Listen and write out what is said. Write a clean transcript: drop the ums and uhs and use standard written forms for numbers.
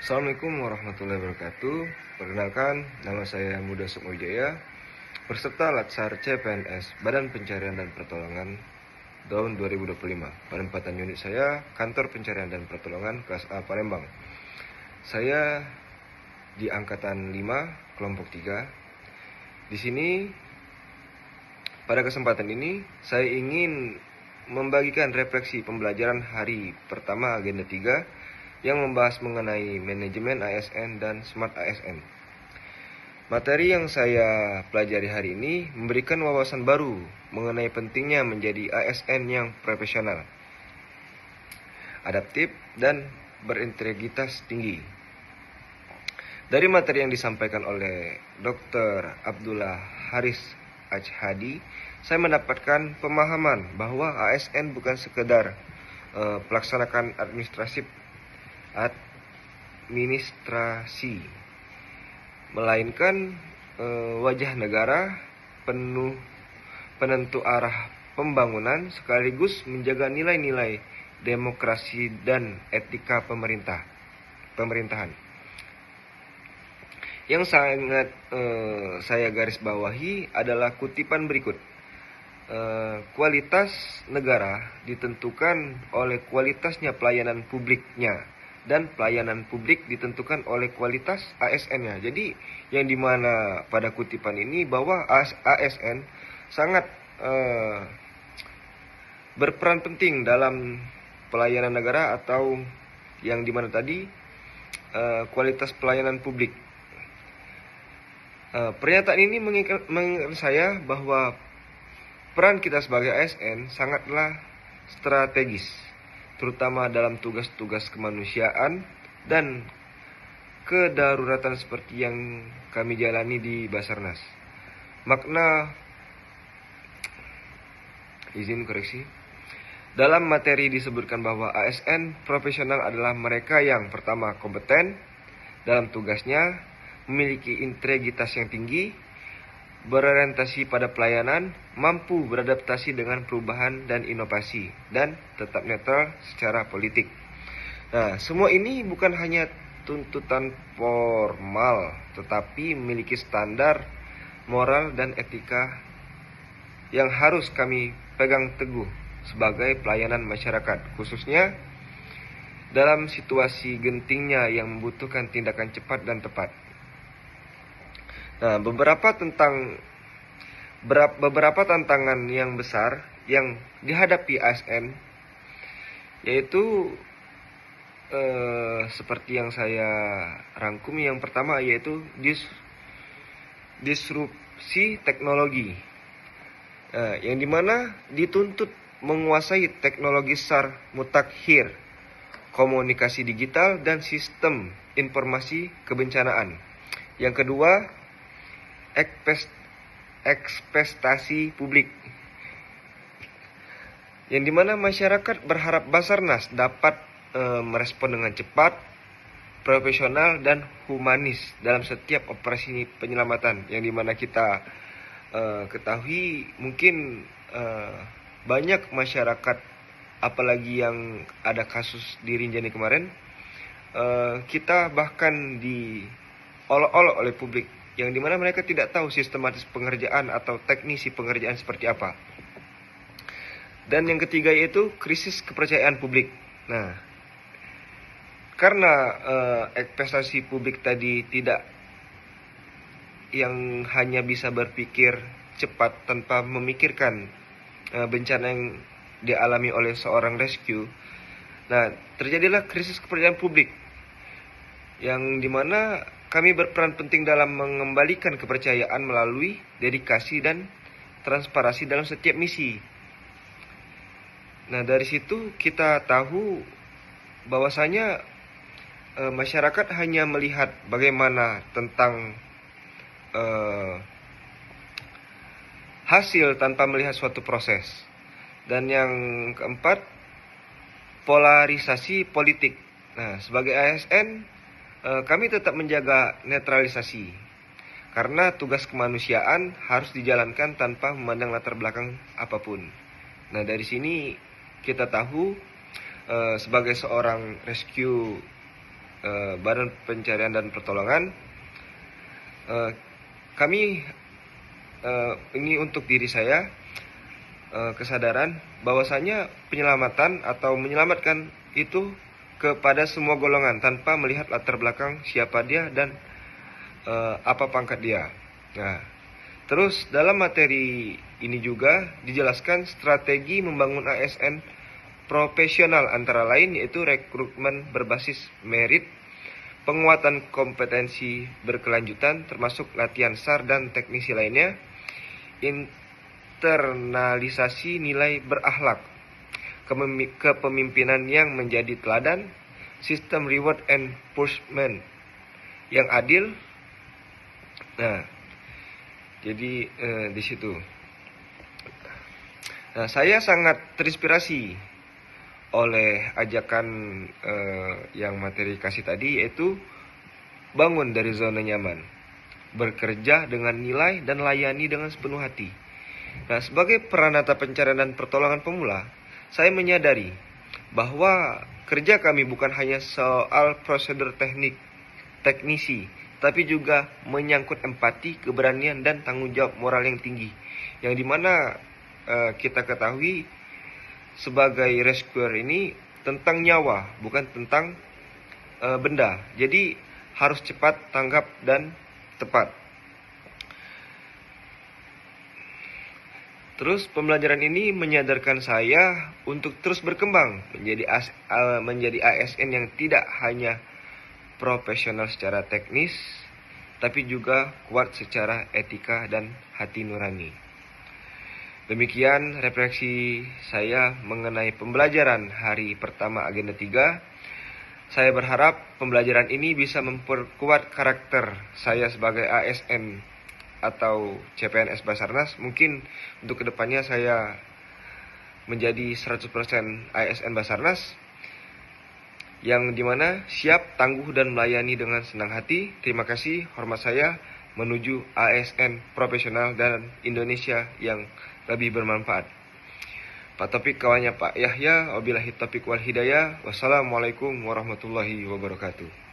Assalamualaikum warahmatullahi wabarakatuh. Perkenalkan, nama saya Muda Sukmowijaya, berserta Latsar CPNS Badan Pencarian dan Pertolongan tahun 2025. Penempatan unit saya Kantor Pencarian dan Pertolongan kelas A Palembang. Saya di angkatan 5, kelompok 3. Di sini pada kesempatan ini saya ingin membagikan refleksi pembelajaran hari pertama agenda 3 yang membahas mengenai manajemen ASN dan Smart ASN. Materi yang saya pelajari hari ini memberikan wawasan baru mengenai pentingnya menjadi ASN yang profesional, adaptif, dan berintegritas tinggi. Dari materi yang disampaikan oleh Dr. Abdullah Haris Ajhadi, saya mendapatkan pemahaman bahwa ASN bukan sekedar pelaksanakan administrasi, melainkan wajah negara, penentu arah pembangunan, sekaligus menjaga nilai-nilai demokrasi dan etika pemerintahan. Yang sangat saya garis bawahi adalah kutipan berikut. Kualitas negara ditentukan oleh kualitasnya pelayanan publiknya, dan pelayanan publik ditentukan oleh kualitas ASN-nya. Jadi yang dimana pada kutipan ini bahwa ASN sangat berperan penting dalam pelayanan negara, atau yang dimana tadi kualitas pelayanan publik. Pernyataan ini mengingatkan saya bahwa peran kita sebagai ASN sangatlah strategis, terutama dalam tugas-tugas kemanusiaan dan kedaruratan seperti yang kami jalani di Basarnas. Dalam materi disebutkan bahwa ASN profesional adalah mereka yang pertama kompeten dalam tugasnya, memiliki integritas yang tinggi, berorientasi pada pelayanan, mampu beradaptasi dengan perubahan dan inovasi, dan tetap netral secara politik. Nah, semua ini bukan hanya tuntutan formal, tetapi memiliki standar moral dan etika yang harus kami pegang teguh sebagai pelayanan masyarakat, khususnya dalam situasi gentingnya yang membutuhkan tindakan cepat dan tepat. Nah, beberapa tantangan yang besar yang dihadapi ASN, yaitu seperti yang saya rangkum. Yang pertama yaitu disrupsi teknologi, yang dimana dituntut menguasai teknologi SAR mutakhir, komunikasi digital, dan sistem informasi kebencanaan. Yang kedua, ekspektasi publik, yang dimana masyarakat berharap Basarnas dapat merespon dengan cepat, profesional, dan humanis dalam setiap operasi penyelamatan. Yang dimana kita ketahui mungkin banyak masyarakat, apalagi yang ada kasus di Rinjani kemarin, kita bahkan diolok-olok oleh publik, yang dimana mereka tidak tahu sistematis pengerjaan atau teknisi pengerjaan seperti apa. Dan yang ketiga yaitu krisis kepercayaan publik. Nah, karena ekspektasi publik tadi tidak, yang hanya bisa berpikir cepat tanpa memikirkan bencana yang dialami oleh seorang rescue. Nah, terjadilah krisis kepercayaan publik, yang dimana kami berperan penting dalam mengembalikan kepercayaan melalui dedikasi dan transparansi dalam setiap misi. Nah, dari situ kita tahu bahwasanya masyarakat hanya melihat bagaimana tentang hasil tanpa melihat suatu proses. Dan yang keempat, polarisasi politik. Nah, sebagai ASN kami tetap menjaga netralisasi, karena tugas kemanusiaan harus dijalankan tanpa memandang latar belakang apapun. Nah, dari sini kita tahu sebagai seorang rescue Badan Pencarian dan Pertolongan, kami ini untuk diri saya, kesadaran bahwasanya penyelamatan atau menyelamatkan itu kepada semua golongan tanpa melihat latar belakang siapa dia dan apa pangkat dia. Nah, terus dalam materi ini juga dijelaskan strategi membangun ASN profesional antara lain yaitu rekrutmen berbasis merit, penguatan kompetensi berkelanjutan termasuk latihan SAR dan teknisi lainnya, internalisasi nilai berakhlak, kepemimpinan yang menjadi teladan, sistem reward and punishment yang adil. Nah, jadi di situ. Nah, saya sangat terinspirasi oleh ajakan yang materi kasih tadi, yaitu bangun dari zona nyaman, bekerja dengan nilai dan layani dengan sepenuh hati. Nah, sebagai peranata pencarian dan pertolongan pemula, saya menyadari bahwa kerja kami bukan hanya soal prosedur teknisi, tapi juga menyangkut empati, keberanian, dan tanggung jawab moral yang tinggi. Yang dimana kita ketahui sebagai rescuer ini tentang nyawa, bukan tentang benda. Jadi harus cepat, tanggap, dan tepat. Terus pembelajaran ini menyadarkan saya untuk terus berkembang menjadi ASN yang tidak hanya profesional secara teknis, tapi juga kuat secara etika dan hati nurani. Demikian refleksi saya mengenai pembelajaran hari pertama agenda 3. Saya berharap pembelajaran ini bisa memperkuat karakter saya sebagai ASN atau CPNS Basarnas. Mungkin untuk kedepannya saya menjadi 100% ASN Basarnas, yang dimana siap, tangguh, dan melayani dengan senang hati. Terima kasih, hormat saya menuju ASN profesional dan Indonesia yang lebih bermanfaat. Pak Topik kawannya Pak Yahya, wabillahi taufiq wal hidayah. Wassalamualaikum warahmatullahi wabarakatuh.